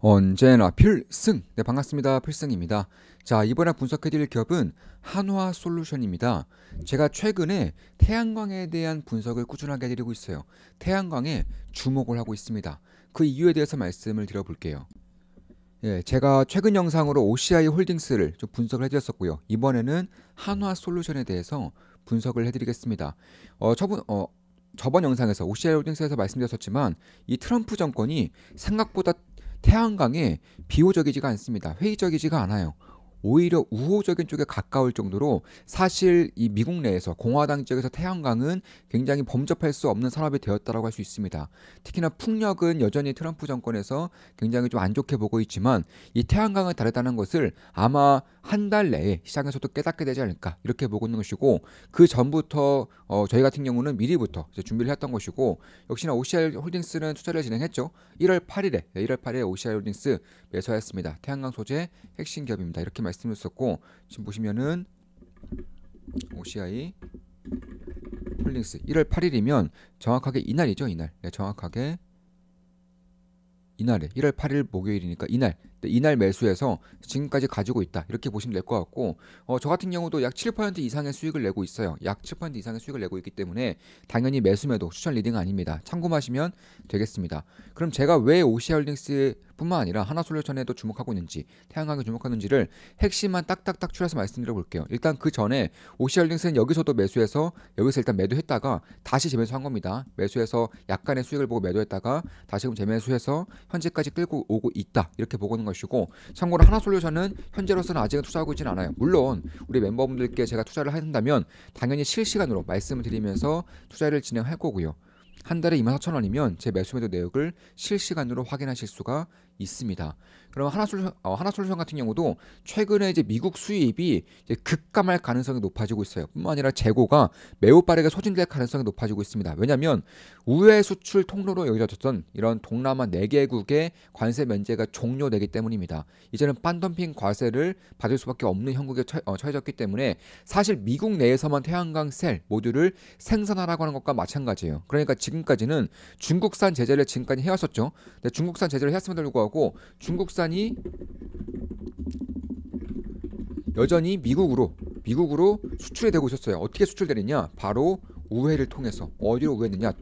언제나 필승! 네, 반갑습니다. 필승입니다. 자, 이번에 분석해드릴 기업은 한화솔루션입니다. 제가 최근에 태양광에 대한 분석을 꾸준하게 해드리고 있어요. 태양광에 주목을 하고 있습니다. 그 이유에 대해서 말씀을 드려볼게요. 예, 제가 최근 영상으로 OCI 홀딩스를 좀 분석을 해드렸었고요. 이번에는 한화솔루션에 대해서 분석을 해드리겠습니다. 저번 영상에서 OCI 홀딩스에서 말씀드렸었지만 이 트럼프 정권이 생각보다 태양광에 비호적이지가 않습니다. 회의적이지가 않아요. 오히려 우호적인 쪽에 가까울 정도로 사실 이 미국 내에서 공화당 지역에서 태양광은 굉장히 범접할 수 없는 산업이 되었다고 할 수 있습니다. 특히나 풍력은 여전히 트럼프 정권에서 굉장히 좀 안 좋게 보고 있지만 이 태양광은 다르다는 것을 아마 한 달 내에 시장에서도 깨닫게 되지 않을까 이렇게 보고 있는 것이고, 그 전부터 저희 같은 경우는 미리부터 이제 준비를 했던 것이고, 역시나 OCI 홀딩스는 투자를 진행했죠. 1월 8일에 OCI 홀딩스 매수하였습니다. 태양광 소재 핵심 기업입니다. 이렇게 말씀드렸었고, 지금 보시면은 OCI 홀딩스 1월 8일이면 정확하게 이날이죠. 이날. 네, 정확하게 이날에 1월 8일 목요일이니까 이날 매수해서 지금까지 가지고 있다 이렇게 보시면 될 것 같고, 저 같은 경우도 약 7% 이상의 수익을 내고 있어요. 약 7% 이상의 수익을 내고 있기 때문에 당연히 매수매도 추천 리딩 아닙니다. 참고하시면 되겠습니다. 그럼 제가 왜 OCI 홀딩스 뿐만 아니라 하나솔루션에도 주목하고 있는지, 태양광에 주목하는지를 핵심만 딱딱딱 추려서 말씀드려 볼게요. 일단 그 전에 OCI 홀딩스는 여기서도 매수해서 여기서 일단 매도했다가 다시 재매수한 겁니다. 매수해서 약간의 수익을 보고 매도했다가 다시금 재매수해서 현재까지 끌고 오고 있다 이렇게 보고 있는 것이고, 참고로 하나솔루션은 현재로서는 아직은 투자하고 있지는 않아요. 물론 우리 멤버분들께 제가 투자를 한다면 당연히 실시간으로 말씀을 드리면서 투자를 진행할 거고요. 한 달에 24,000원이면 제 매수매도 내역을 실시간으로 확인하실 수가 있습니다. 그럼 하나솔루션 같은 경우도 최근에 이제 미국 수입이 이제 급감할 가능성이 높아지고 있어요. 뿐만 아니라 재고가 매우 빠르게 소진될 가능성이 높아지고 있습니다. 왜냐하면 우회 수출 통로로 여겨졌던 이런 동남아 4개국의 관세 면제가 종료되기 때문입니다. 이제는 반덤핑 과세를 받을 수밖에 없는 형국에 처해졌기 때문에 사실 미국 내에서만 태양광 셀 모듈을 생산하라고 하는 것과 마찬가지예요. 그러니까 지금까지는 중국산 제재를 지금까지 해왔었죠. 근데 중국산 제재를 해왔음에도 불구하고 중국산이 여전히 미국으로 수출이 되고 있었어요. 어떻게 수출되느냐? 바로 우회를 통해서. 어디로 우회했느냐?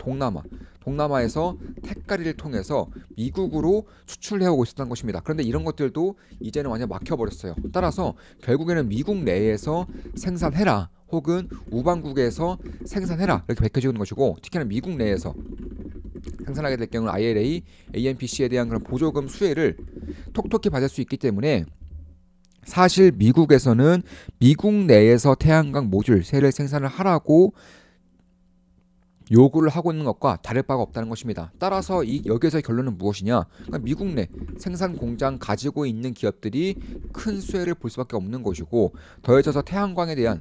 동남아에서 택가리를 통해서 미국으로 수출해오고 있었던 것입니다. 그런데 이런 것들도 이제는 완전 막혀버렸어요. 따라서 결국에는 미국 내에서 생산해라, 혹은 우방국에서 생산해라 이렇게 밝혀지는 것이고, 특히나 미국 내에서 생산하게 될 경우는 IRA, AMPC에 대한 그런 보조금 수혜를 톡톡히 받을 수 있기 때문에 사실 미국에서는 미국 내에서 태양광 모듈 셀을 생산을 하라고 요구를 하고 있는 것과 다를 바가 없다는 것입니다. 따라서 여기에서의 결론은 무엇이냐? 그러니까 미국 내 생산 공장 가지고 있는 기업들이 큰 수혜를 볼 수밖에 없는 것이고, 더해져서 태양광에 대한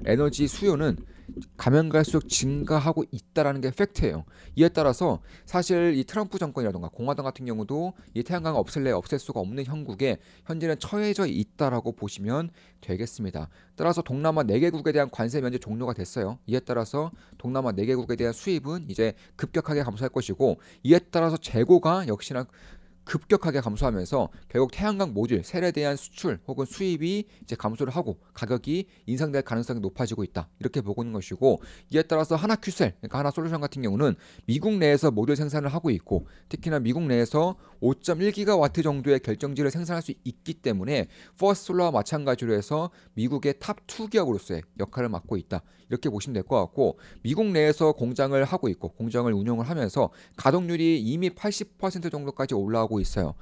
에너지 수요는 가면 갈수록 증가하고 있다라는 게 팩트예요. 이에 따라서 사실 이 트럼프 정권이라던가 공화당 같은 경우도 이 태양광을 없앨 수가 없는 형국에 현재는 처해져 있다라고 보시면 되겠습니다. 따라서 동남아 4개국에 대한 관세 면제 종료가 됐어요. 이에 따라서 동남아 4개국에 대한 수입은 이제 급격하게 감소할 것이고, 이에 따라서 재고가 역시나 급격하게 감소하면서 결국 태양광 모듈 셀에 대한 수출 혹은 수입이 이제 감소를 하고 가격이 인상될 가능성이 높아지고 있다 이렇게 보고 있는 것이고, 이에 따라서 하나큐셀, 그러니까 하나솔루션 같은 경우는 미국 내에서 모듈 생산을 하고 있고, 특히나 미국 내에서 5.1기가와트 정도의 결정지를 생산할 수 있기 때문에 퍼스트솔라와 마찬가지로 해서 미국의 탑 2 기업으로서의 역할을 맡고 있다 이렇게 보시면 될 것 같고, 미국 내에서 공장을 하고 있고 공장을 운영을 하면서 가동률이 이미 80% 정도까지 올라오고 있어요.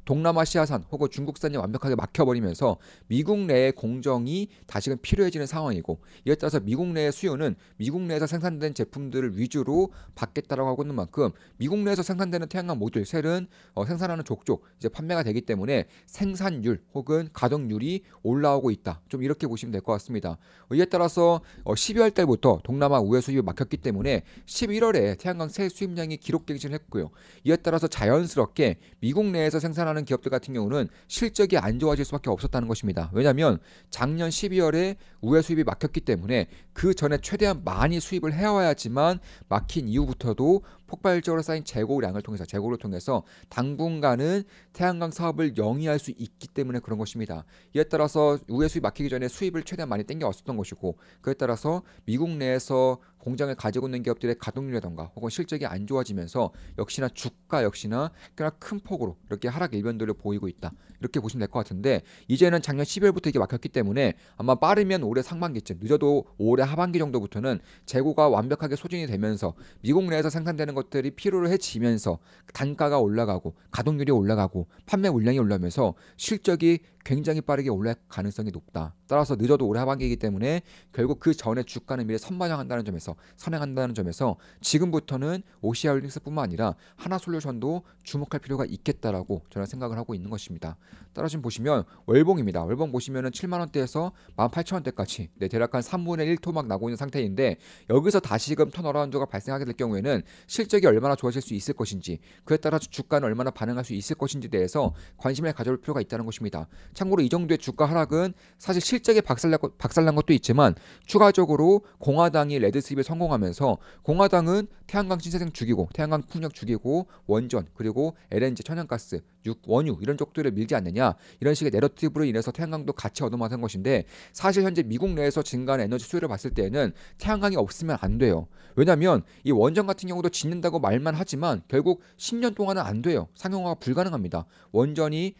동남아시아산 혹은 중국산이 완벽하게 막혀버리면서 미국 내의 공정이 다시금 필요해지는 상황이고, 이에 따라서 미국 내의 수요는 미국 내에서 생산된 제품들을 위주로 받겠다라고 하고 있는 만큼 미국 내에서 생산되는 태양광 모듈 셀은 생산하는 족족 이제 판매가 되기 때문에 생산율 혹은 가동률이 올라오고 있다. 좀 이렇게 보시면 될 것 같습니다. 이에 따라서 12월 달부터 동남아 우회 수입이 막혔기 때문에 11월에 태양광 셀 수입량이 기록 갱신을 했고요. 이에 따라서 자연스럽게 미국 내에서 생산하는 기업들 같은 경우는 실적이 안 좋아질 수밖에 없었다는 것입니다. 왜냐하면 작년 12월에 우회 수입이 막혔기 때문에 그 전에 최대한 많이 수입을 해와야지만 막힌 이후부터도 폭발적으로 쌓인 재고량을 통해서 재고를 통해서 당분간은 태양광 사업을 영위할 수 있기 때문에 그런 것입니다. 이에 따라서 우회 수입 막히기 전에 수입을 최대한 많이 땡겨왔었던 것이고 그에 따라서 미국 내에서 공장을 가지고 있는 기업들의 가동률이라던가 혹은 실적이 안 좋아지면서 역시나 주가 역시나 꽤나 큰 폭으로 이렇게 하락 일변도를 보이고 있다. 이렇게 보시면 될 것 같은데 이제는 작년 12월부터 이게 막혔기 때문에 아마 빠르면 올해 상반기쯤 늦어도 올해 하반기 정도부터는 재고가 완벽하게 소진이 되면서 미국 내에서 생산되는 것들이 필요해지면서 단가가 올라가고 가동률이 올라가고 판매 물량이 올라오면서 실적이 굉장히 빠르게 올라갈 가능성이 높다. 따라서 늦어도 올해 하반기이기 때문에 결국 그 전에 주가는 미래 선반영한다는 점에서 선행한다는 점에서 지금부터는 OCI홀딩스뿐만 아니라 하나솔루션도 주목할 필요가 있겠다라고 저는 생각을 하고 있는 것입니다. 따라 지금 보시면 월봉입니다. 월봉 보시면은 7만 원대에서 18,000원대까지 대략 한 3분의 1 토막 나고 있는 상태인데 여기서 다시금 턴어라운드가 발생하게 될 경우에는 실적이 얼마나 좋아질 수 있을 것인지 그에 따라서 주가는 얼마나 반응할 수 있을 것인지에 대해서 관심을 가져볼 필요가 있다는 것입니다. 참고로 이 정도의 주가 하락은 사실 실적이 박살난 것도 있지만 추가적으로 공화당이 레드 스윕에 성공하면서 공화당은 태양광 신재생 죽이고 태양광 풍력 죽이고 원전 그리고 LNG 천연가스 원유 이런 쪽들을 밀지 않느냐 이런 식의 내러티브로 인해서 태양광도 같이 얻어맞은 것인데 사실 현재 미국 내에서 증가하는 에너지 수요를 봤을 때에는 태양광이 없으면 안 돼요. 왜냐하면 이 원전 같은 경우도 짓는다고 말만 하지만 결국 10년 동안은 안 돼요. 상용화가 불가능합니다. 원전이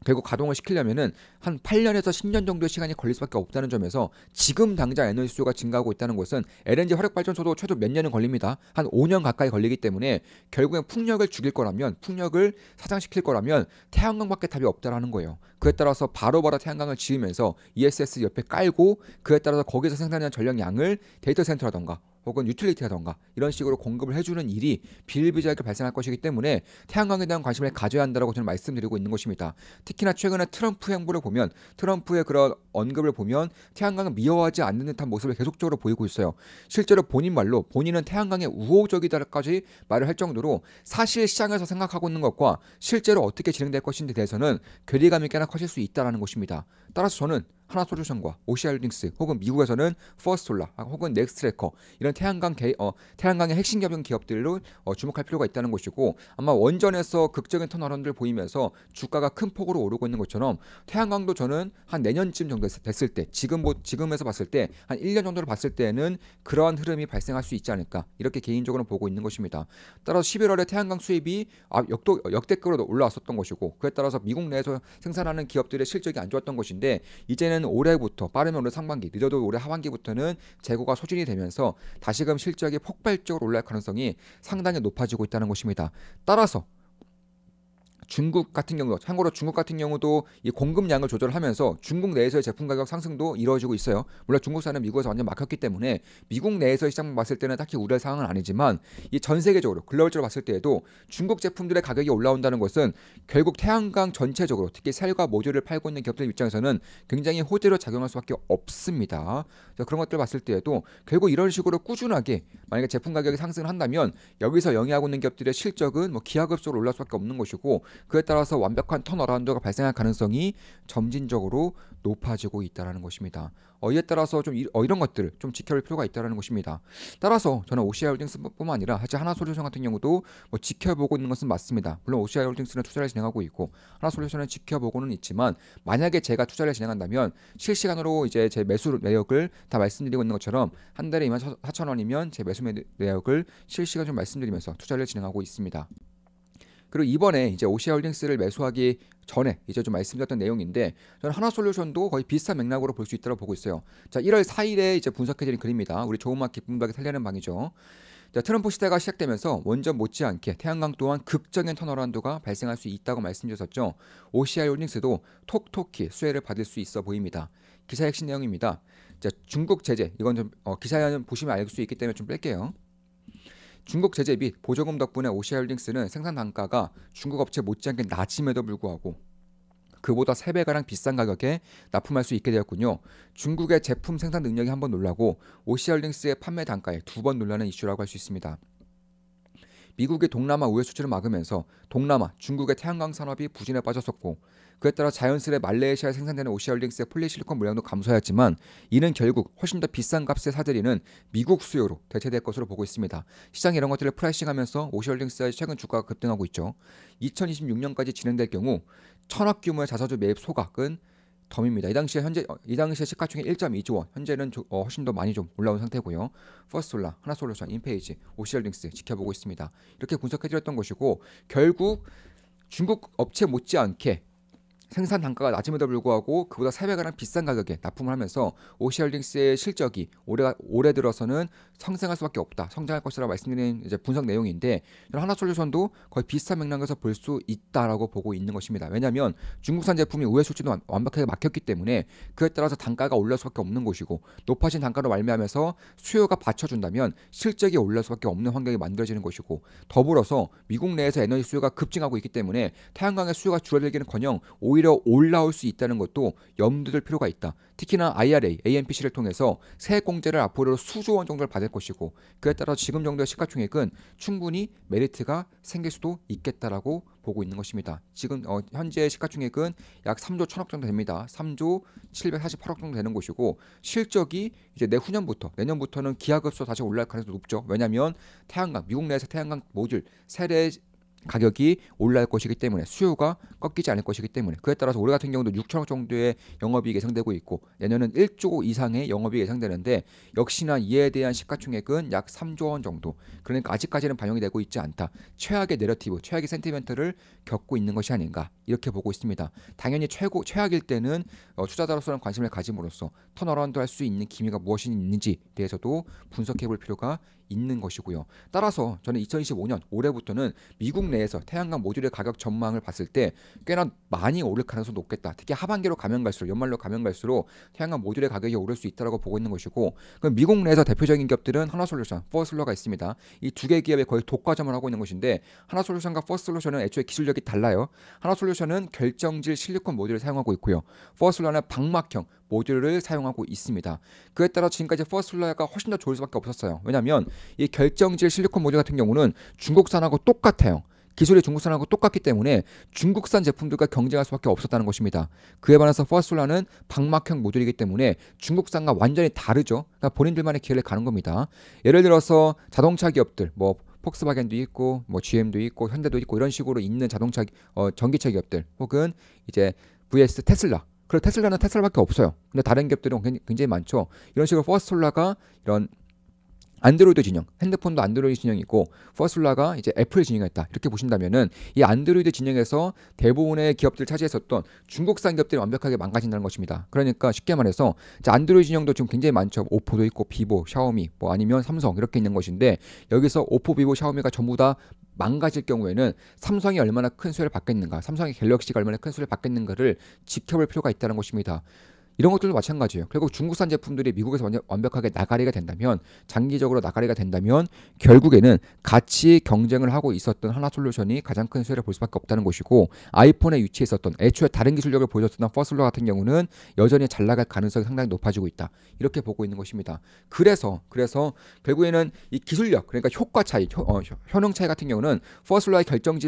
결국 가동을 시키려면은 한 8년에서 10년 정도의 시간이 걸릴 수밖에 없다는 점에서 지금 당장 에너지 수요가 증가하고 있다는 것은 LNG 화력발전소도 최소 몇 년은 걸립니다. 한 5년 가까이 걸리기 때문에 결국엔 풍력을 죽일 거라면 풍력을 사장시킬 거라면 태양광밖에 답이 없다라는 거예요. 그에 따라서 바로바로 태양광을 지으면서 ESS 옆에 깔고 그에 따라서 거기서 생산하는 전력량을 데이터 센터라던가 혹은 유틸리티라던가 이런 식으로 공급을 해주는 일이 비일비재하게 발생할 것이기 때문에 태양광에 대한 관심을 가져야 한다고 저는 말씀드리고 있는 것입니다. 특히나 최근에 트럼프 행보를 보면 트럼프의 그런 언급을 보면 태양광을 미워하지 않는 듯한 모습을 계속적으로 보이고 있어요. 실제로 본인 말로 본인은 태양광에 우호적이다까지 말을 할 정도로 사실 시장에서 생각하고 있는 것과 실제로 어떻게 진행될 것인지에 대해서는 괴리감이 꽤나 커질 수 있다는 것입니다. 따라서 저는 하나솔루션과 OCI홀딩스 혹은 미국에서는 퍼스트솔라 혹은 넥스트트래커 이런 태양광의 핵심 기업들로 주목할 필요가 있다는 것이고 아마 원전에서 극적인 턴어라운드를 보이면서 주가가 큰 폭으로 오르고 있는 것처럼 태양광도 저는 한 내년쯤 정도 됐을 때 지금에서 봤을 때 한 1년 정도를 봤을 때는 그러한 흐름이 발생할 수 있지 않을까 이렇게 개인적으로 보고 있는 것입니다. 따라서 11월에 태양광 수입이 역대급으로 올라왔었던 것이고 그에 따라서 미국 내에서 생산하는 기업들의 실적이 안 좋았던 것인데 이제는 올해부터 빠르면 올해 상반기 늦어도 올해 하반기부터는 재고가 소진이 되면서 다시금 실적이 폭발적으로 올라갈 가능성이 상당히 높아지고 있다는 것입니다. 따라서 중국 같은 경우도 참고로 중국 같은 경우도 이 공급량을 조절하면서 중국 내에서의 제품 가격 상승도 이루어지고 있어요. 물론 중국산은 미국에서 완전 막혔기 때문에 미국 내에서의 시장 봤을 때는 딱히 우려할 상황은 아니지만 이 전 세계적으로 글로벌적으로 봤을 때에도 중국 제품들의 가격이 올라온다는 것은 결국 태양광 전체적으로 특히 셀과 모듈을 팔고 있는 기업들 입장에서는 굉장히 호재로 작용할 수밖에 없습니다. 그런 것들 봤을 때에도 결국 이런 식으로 꾸준하게 만약에 제품 가격이 상승을 한다면 여기서 영위하고 있는 기업들의 실적은 뭐 기하급수로 올라갈 수밖에 없는 것이고 그에 따라서 완벽한 턴어라운드가 발생할 가능성이 점진적으로 높아지고 있다는 것입니다. 이에 따라서 좀 이런 것들을 좀 지켜볼 필요가 있다는 것입니다. 따라서 저는 OCI홀딩스뿐만 아니라 사실 하나솔루션 같은 경우도 뭐 지켜보고 있는 것은 맞습니다. 물론 OCI홀딩스는 투자를 진행하고 있고 하나솔루션은 지켜보고는 있지만 만약에 제가 투자를 진행한다면 실시간으로 이제 제 매수 내역을 다 말씀드리고 있는 것처럼 한 달에 24,000원이면 제 매수 내역을 실시간으로 말씀드리면서 투자를 진행하고 있습니다. 그리고 이번에 이제 OCI홀딩스를 매수하기 전에 이제 좀 말씀드렸던 내용인데 저는 하나솔루션도 거의 비슷한 맥락으로 볼 수 있다고 보고 있어요. 자, 1월 4일에 이제 분석해드린 그림입니다. 우리 좋은 맛 기쁜 가게 살려는 방이죠. 자, 트럼프 시대가 시작되면서 원전 못지않게 태양광 또한 극적인 턴어라운드가 발생할 수 있다고 말씀드렸었죠. OCI홀딩스도 톡톡히 수혜를 받을 수 있어 보입니다. 기사 핵심 내용입니다. 자, 중국 제재 이건 좀 기사는 보시면 알 수 있기 때문에 좀 뺄게요. 중국 제재 및 보조금 덕분에 OCI홀딩스는 생산 단가가 중국 업체 못지않게 낮음에도 불구하고 그보다 3배가량 비싼 가격에 납품할 수 있게 되었군요. 중국의 제품 생산 능력이 한번 놀라고 OCI홀딩스의 판매 단가에 2번 놀라는 이슈라고 할 수 있습니다. 미국의 동남아 우회 수출을 막으면서 동남아, 중국의 태양광 산업이 부진에 빠졌었고 그에 따라 자연스레 말레이시아에 생산되는 오시아홀딩스의 폴리실리콘 물량도 감소하였지만 이는 결국 훨씬 더 비싼 값에 사들이는 미국 수요로 대체될 것으로 보고 있습니다. 시장이 이런 것들을 프라이싱하면서 오시아홀딩스의 최근 주가가 급등하고 있죠. 2026년까지 진행될 경우 1,000억 규모의 자사주 매입 소각은 덤입니다. 이 당시에 시가총액 1.2조 원, 현재는 훨씬 더 많이 좀 올라온 상태고요. 퍼스트솔라, 하나솔루션, 인페이지, 오시아홀딩스 지켜보고 있습니다. 이렇게 분석해드렸던 것이고 결국 중국 업체 못지않게 생산 단가가 낮음에도 불구하고 그보다 3배가량 비싼 가격에 납품을 하면서 오시아홀딩스의 실적이 올해 들어서는 상승할 수밖에 없다. 성장할 것이라 말씀드린 이제 분석 내용인데 하나솔루션도 거의 비슷한 맥락에서 볼 수 있다라고 보고 있는 것입니다. 왜냐하면 중국산 제품이 우회 수치도 완벽하게 막혔기 때문에 그에 따라서 단가가 올릴 수밖에 없는 것이고 높아진 단가로 말미암아서 수요가 받쳐준다면 실적이 올릴 수밖에 없는 환경이 만들어지는 것이고 더불어서 미국 내에서 에너지 수요가 급증하고 있기 때문에 태양광의 수요가 줄어들기는커녕 오히려 올라올 수 있다는 것도 염두에 둘 필요가 있다. 특히나 IRA, AMPC를 통해서 세액 공제를 앞으로 수조 원 정도를 받을 것이고 그에 따라 지금 정도의 시가총액은 충분히 메리트가 생길 수도 있겠다라고 보고 있는 것입니다. 지금 현재 시가총액은 약 3조 1천억 정도 됩니다. 3조 748억 정도 되는 것이고 실적이 이제 내년부터는 기하급수로 다시 올라갈 가능성이 높죠. 왜냐하면 미국 내에서 태양광 모듈 세례 가격이 올라갈 것이기 때문에 수요가 꺾이지 않을 것이기 때문에 그에 따라서 올해 같은 경우도 6천억 정도의 영업이익이 예상되고 있고 내년은 1조 이상의 영업이익이 예상되는데 역시나 이에 대한 시가총액은 약 3조 원 정도. 그러니까 아직까지는 반영이 되고 있지 않다. 최악의 내러티브, 최악의 센티멘트를 겪고 있는 것이 아닌가 이렇게 보고 있습니다. 당연히 최악일 때는 투자자로서는 관심을 가짐으로써 턴어라운드 할 수 있는 기미가 무엇이 있는지 대해서도 분석해 볼 필요가 있는 것이고요. 따라서 저는 2025년 올해부터는 미국 내에서 태양광 모듈의 가격 전망을 봤을 때 꽤나 많이 오를 가능성이 높겠다. 특히 하반기로 가면 갈수록 연말로 가면 갈수록 태양광 모듈의 가격이 오를 수 있다고 보고 있는 것이고 그럼 미국 내에서 대표적인 기업들은 하나솔루션, 퍼스트솔라가 있습니다. 이 두 개 기업이 거의 독과점을 하고 있는 것인데 하나솔루션과 퍼스트솔루션은 애초에 기술력이 달라요. 하나솔루션은 결정질 실리콘 모듈을 사용하고 있고요. 퍼스트솔라는 방막형 모듈을 사용하고 있습니다. 그에 따라 지금까지 퍼스트솔라가 훨씬 더 좋을 수밖에 없었어요. 왜냐하면 이 결정질 실리콘 모듈 같은 경우는 중국산하고 똑같아요. 기술이 중국산하고 똑같기 때문에 중국산 제품들과 경쟁할 수밖에 없었다는 것입니다. 그에 반해서 퍼스트솔라는 방막형 모듈이기 때문에 중국산과 완전히 다르죠. 그러니까 본인들만의 길을 가는 겁니다. 예를 들어서 자동차 기업들 폭스바겐도 있고 GM도 있고 현대도 있고 이런 식으로 있는 자동차 전기차 기업들 혹은 이제 vs 테슬라. 그리고 테슬라는 테슬라밖에 없어요. 근데 다른 기업들은 굉장히 많죠. 이런 식으로 퍼스트솔라가 이런 안드로이드 진영, 핸드폰도 안드로이드 진영이고 퍼스트솔라가 이제 애플 진영이었다. 이렇게 보신다면은 이 안드로이드 진영에서 대부분의 기업들 차지했었던 중국산 기업들이 완벽하게 망가진다는 것입니다. 그러니까 쉽게 말해서 안드로이드 진영도 지금 굉장히 많죠. 오포도 있고 비보, 샤오미, 아니면 삼성 이렇게 있는 것인데 여기서 오포, 비보, 샤오미가 전부 다 망가질 경우에는 삼성이 얼마나 큰 수혜를 받겠는가, 삼성의 갤럭시가 얼마나 큰 수혜를 받겠는가를 지켜볼 필요가 있다는 것입니다. 이런 것들도 마찬가지예요. 결국 중국산 제품들이 미국에서 완벽하게 나가리가 된다면 장기적으로 나가리가 된다면 결국에는 같이 경쟁을 하고 있었던 하나솔루션이 가장 큰 수혜를 볼 수밖에 없다는 것이고 아이폰에 위치했었던 애초에 다른 기술력을 보여줬던 퍼스트솔라 같은 경우는 여전히 잘 나갈 가능성이 상당히 높아지고 있다. 이렇게 보고 있는 것입니다. 그래서 결국에는 이 기술력 그러니까 효과 차이, 효능 차이 같은 경우는 퍼스트솔라의 결정지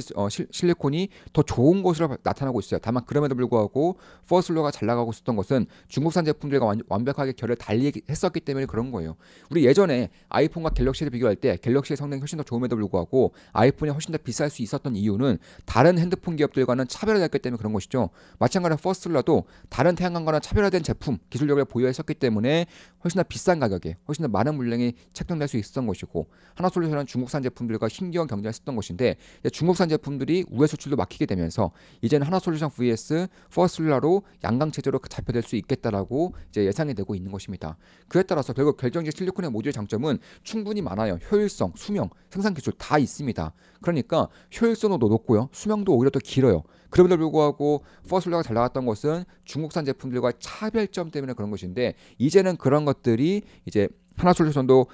실리콘이 더 좋은 것으로 나타나고 있어요. 다만 그럼에도 불구하고 퍼스트솔라가 잘 나가고 있었던 것은 중국산 제품들과 완벽하게 결을 달리했었기 때문에 그런 거예요. 우리 예전에 아이폰과 갤럭시를 비교할 때 갤럭시의 성능이 훨씬 더 좋음에도 불구하고 아이폰이 훨씬 더 비쌀 수 있었던 이유는 다른 핸드폰 기업들과는 차별화됐기 때문에 그런 것이죠. 마찬가지로 퍼스트솔라도 다른 태양광과는 차별화된 제품 기술력을 보유했었기 때문에 훨씬 더 비싼 가격에 훨씬 더 많은 물량이 책정될 수 있었던 것이고 하나솔루션은 중국산 제품들과 힘겨운 경쟁을 했었던 것인데 중국산 제품들이 우회 수출도 막히게 되면서 이제는 하나솔루션 vs 퍼스트솔라로 양강 체제로 잡혀들 수 있겠다라고 이제 예상이 되고 있는 것입니다. 그에 따라서 결국 결정적 실리콘의 모듈 장점은 충분히 많아요. 효율성, 수명, 생산 기술 다 있습니다. 그러니까 효율성도 높고요. 수명도 오히려 더 길어요. 그럼에도 불구하고 퍼스트솔라가 잘 나갔던 것은 중국산 제품들과 차별점 때문에 그런 것인데 이제는 그런 것들이 이제 하나솔루션도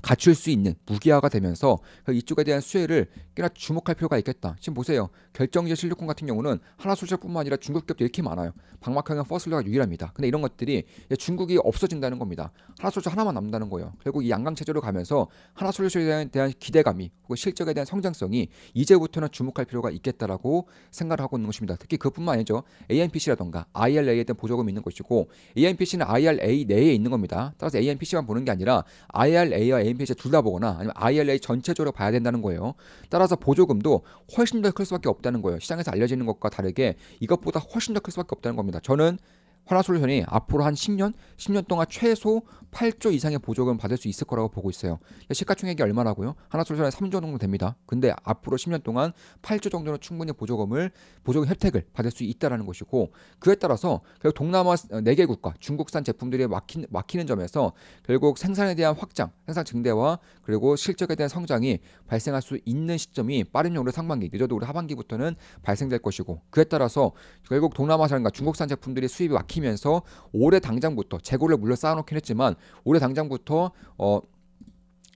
갖출 수 있는 무기화가 되면서 이쪽에 대한 수혜를 꽤나 주목할 필요가 있겠다. 지금 보세요. 결정적 실리콘 같은 경우는 하나솔루션뿐만 아니라 중국 기업도 이렇게 많아요. 박막형은 퍼슬러가 유일합니다. 근데 이런 것들이 중국이 없어진다는 겁니다. 하나솔루션 하나만 남는다는 거예요. 결국 이 양강 체제로 가면서 하나솔루션에 대한 기대감이 혹은 실적에 대한 성장성이 이제부터는 주목할 필요가 있겠다라고 생각을 하고 있는 것입니다. 특히 그뿐만 아니죠. AMPC라던가 IRA에 대한 보조금이 있는 것이고 AMPC는 IRA 내에 있는 겁니다. 따라서 AMPC만 보는 게 아니라 IRA와 AMPC 둘 다 보거나 아니면 IRA 전체적으로 봐야 된다는 거예요. 따라서 보조금도 훨씬 더 클 수밖에 없다는 거예요. 시장에서 알려지는 것과 다르게 이것보다 훨씬 더 클 수밖에 없다는 겁니다. 저는 하나솔루션이 앞으로 한 10년 동안 최소 8조 이상의 보조금을 받을 수 있을 거라고 보고 있어요. 시가총액이 얼마라고요? 하나솔루션은 3조 정도 됩니다. 근데 앞으로 10년 동안 8조 정도는 충분히 보조금 혜택을 받을 수 있다는 것이고, 그에 따라서 결국 동남아 4개 국가 중국산 제품들이 막히는 점에서 결국 생산에 대한 확장, 생산 증대와 그리고 실적에 대한 성장이 발생할 수 있는 시점이 빠르면 올해 상반기, 늦어도 올해 하반기부터는 발생될 것이고, 그에 따라서 결국 동남아산과 중국산 제품들이 수입이 막히면서 올해 당장부터 재고를 물론 쌓아놓긴 했지만 올해 당장부터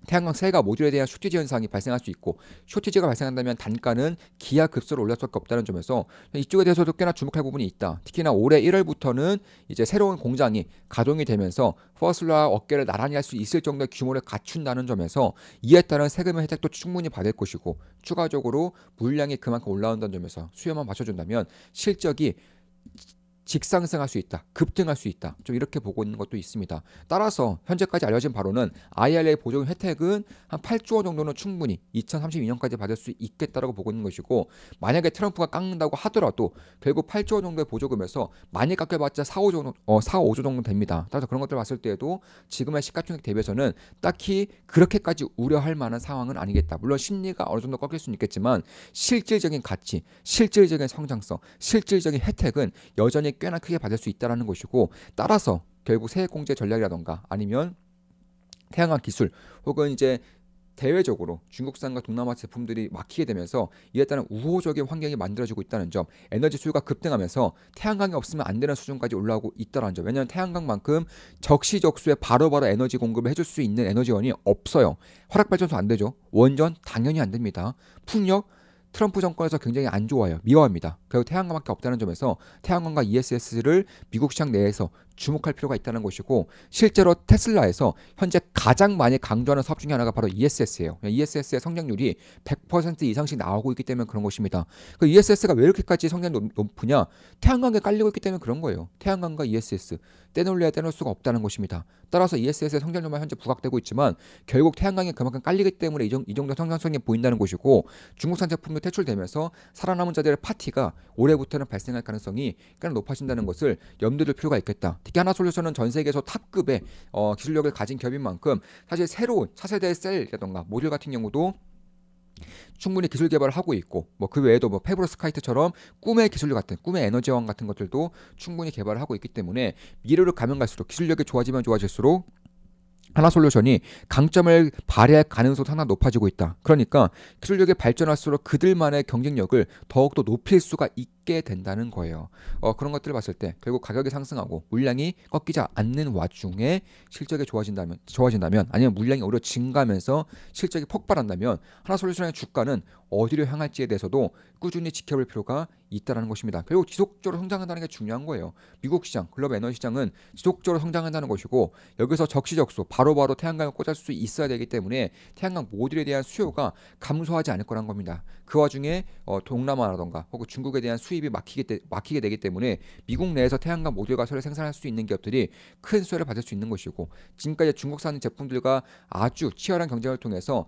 태양광 셀과 모듈에 대한 쇼티지 현상이 발생할 수 있고, 쇼티지가 발생한다면 단가는 기하급수로 올릴 수밖에 없다는 점에서 이쪽에 대해서도 꽤나 주목할 부분이 있다. 특히나 올해 1월부터는 이제 새로운 공장이 가동이 되면서 퍼슬러와 어깨를 나란히 할 수 있을 정도의 규모를 갖춘다는 점에서 이에 따른 세금의 혜택도 충분히 받을 것이고, 추가적으로 물량이 그만큼 올라온다는 점에서 수요만 받쳐준다면 실적이 직상승할 수 있다, 급등할 수 있다, 좀 이렇게 보고 있는 것도 있습니다. 따라서 현재까지 알려진 바로는 IRA 보조금 혜택은 한 8조 원 정도는 충분히 2032년까지 받을 수 있겠다라고 보고 있는 것이고, 만약에 트럼프가 깎는다고 하더라도 결국 8조 원 정도의 보조금에서 많이 깎여봤자 5조 정도 됩니다. 따라서 그런 것들 봤을 때에도 지금의 시가총액 대비해서는 딱히 그렇게까지 우려할 만한 상황은 아니겠다. 물론 심리가 어느 정도 꺾일 수는 있겠지만 실질적인 가치, 실질적인 성장성, 실질적인 혜택은 여전히 꽤나 크게 받을 수 있다는 것이고, 따라서 결국 세액공제 전략이라던가 아니면 태양광 기술 혹은 이제 대외적으로 중국산과 동남아 제품들이 막히게 되면서 이에 따른 우호적인 환경이 만들어지고 있다는 점, 에너지 수요가 급등하면서 태양광이 없으면 안 되는 수준까지 올라오고 있다는 점. 왜냐하면 태양광만큼 적시적소에 바로바로 에너지 공급을 해줄 수 있는 에너지원이 없어요. 화력발전소 안 되죠. 원전 당연히 안 됩니다. 풍력 트럼프 정권에서 굉장히 안 좋아요. 미워합니다. 결국 태양광밖에 없다는 점에서 태양광과 ESS를 미국 시장 내에서 주목할 필요가 있다는 것이고, 실제로 테슬라에서 현재 가장 많이 강조하는 사업 중에 하나가 바로 ESS예요. ESS의 성장률이 100% 이상씩 나오고 있기 때문에 그런 것입니다. 그 ESS가 왜 이렇게까지 성장률이 높으냐? 태양광에 깔리고 있기 때문에 그런 거예요. 태양광과 ESS 떼놓을 수가 없다는 것입니다. 따라서 ESS의 성장률만 현재 부각되고 있지만 결국 태양광이 그만큼 깔리기 때문에 이 정도 성장성이 보인다는 것이고, 중국산 제품도 퇴출되면서 살아남은 자들의 파티가 올해부터는 발생할 가능성이 꽤나 높아진다는 것을 염두에 둘 필요가 있겠다. 특히 하나솔루션은 전 세계에서 탑급의 기술력을 가진 기업인 만큼 사실 새로운 차세대 셀이라던가 모듈 같은 경우도 충분히 기술 개발을 하고 있고, 그 외에도 페브로스카이트처럼 꿈의 기술 같은 꿈의 에너지원 같은 것들도 충분히 개발을 하고 있기 때문에 미래로 가면 갈수록 기술력이 좋아지면 좋아질수록 하나솔루션이 강점을 발휘할 가능성도 상당히 높아지고 있다. 그러니까 기술력이 발전할수록 그들만의 경쟁력을 더욱더 높일 수가 있게 된다는 거예요. 그런 것들을 봤을 때 결국 가격이 상승하고 물량이 꺾이지 않는 와중에 실적이 좋아진다면 아니면 물량이 오히려 증가하면서 실적이 폭발한다면 하나솔루션의 주가는 어디로 향할지에 대해서도 꾸준히 지켜볼 필요가 있다는 것입니다. 결국 지속적으로 성장한다는 게 중요한 거예요. 미국 시장, 글로벌 에너지 시장은 지속적으로 성장한다는 것이고, 여기서 적시적소 바로바로 태양광을 꽂을 수 있어야 되기 때문에 태양광 모듈에 대한 수요가 감소하지 않을 거란 겁니다. 그 와중에 동남아라던가 혹은 중국에 대한 수입이 막히게 되기 때문에 미국 내에서 태양광 모듈 가설을 생산할 수 있는 기업들이 큰 수혜를 받을 수 있는 것이고, 지금까지 중국산 제품들과 아주 치열한 경쟁을 통해서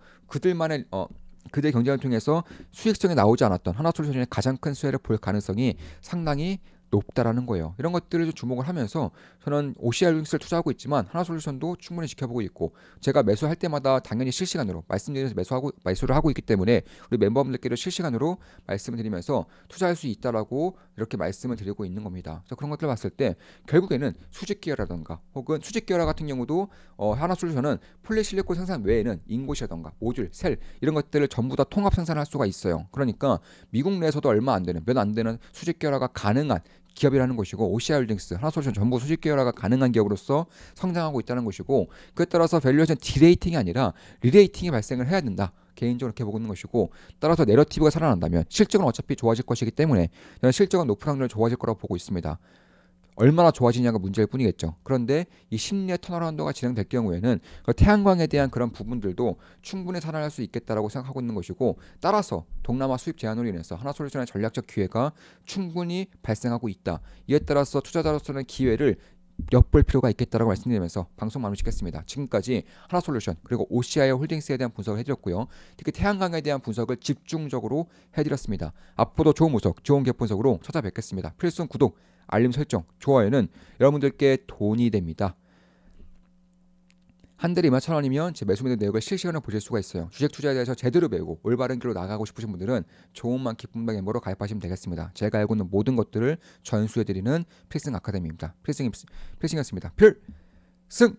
그들의 경쟁을 통해서 수익성이 나오지 않았던 하나솔루션의 가장 큰 수혜를 볼 가능성이 상당히 높다라는 거예요. 이런 것들을 좀 주목을 하면서 저는 OCR링스를 투자하고 있지만 하나솔루션도 충분히 지켜보고 있고, 제가 매수할 때마다 당연히 실시간으로 말씀드리면서 매수를 하고 있기 때문에 우리 멤버분들께도 실시간으로 말씀을 드리면서 투자할 수 있다라고 이렇게 말씀을 드리고 있는 겁니다. 그래서 그런 것들을 봤을 때 결국에는 수직 계열이라던가 혹은 수직 계열 같은 경우도 하나솔루션은 폴리실리콘 생산 외에는 인고시라던가 모듈, 셀 이런 것들을 전부 다 통합 생산할 수가 있어요. 그러니까 미국 내에서도 얼마 안 되는 몇 안 되는 수직 계열화가 가능한 기업이라는 것이고 OCI홀딩스, 하나솔루션 전부 수직 계열화가 가능한 기업으로서 성장하고 있다는 것이고 그에 따라서 밸류에이션 디레이팅이 아니라 리레이팅이 발생을 해야 된다. 개인적으로 이렇게 보고 있는 것이고 따라서 내러티브가 살아난다면 실적은 어차피 좋아질 것이기 때문에 저는 실적은 높은 확률로 좋아질 거라고 보고 있습니다. 얼마나 좋아지냐가 문제일 뿐이겠죠. 그런데 이 심리의 턴어라운드가 진행될 경우에는 그 태양광에 대한 그런 부분들도 충분히 살아날 수 있겠다라고 생각하고 있는 것이고 따라서 동남아 수입 제한으로 인해서 하나솔루션의 전략적 기회가 충분히 발생하고 있다. 이에 따라서 투자자로서는 기회를 엿볼 필요가 있겠다라고 말씀드리면서 방송 마무리 짓겠습니다. 지금까지 하나솔루션 그리고 OCI 홀딩스에 대한 분석을 해드렸고요. 특히 태양광에 대한 분석을 집중적으로 해드렸습니다. 앞으로도 좋은 분석, 좋은 기업 분석으로 찾아뵙겠습니다. 필수 구독, 알림 설정, 좋아요는 여러분들께 돈이 됩니다. 한 달에 21,000원이면 제 매수 매도 내역을 실시간으로 보실 수가 있어요. 주식 투자에 대해서 제대로 배우고 올바른 길로 나가고 싶으신 분들은 좋은만 기쁨만 멤버로 가입하시면 되겠습니다. 제가 알고 있는 모든 것들을 전수해드리는 필승 아카데미입니다. 필승이었습니다. 필승!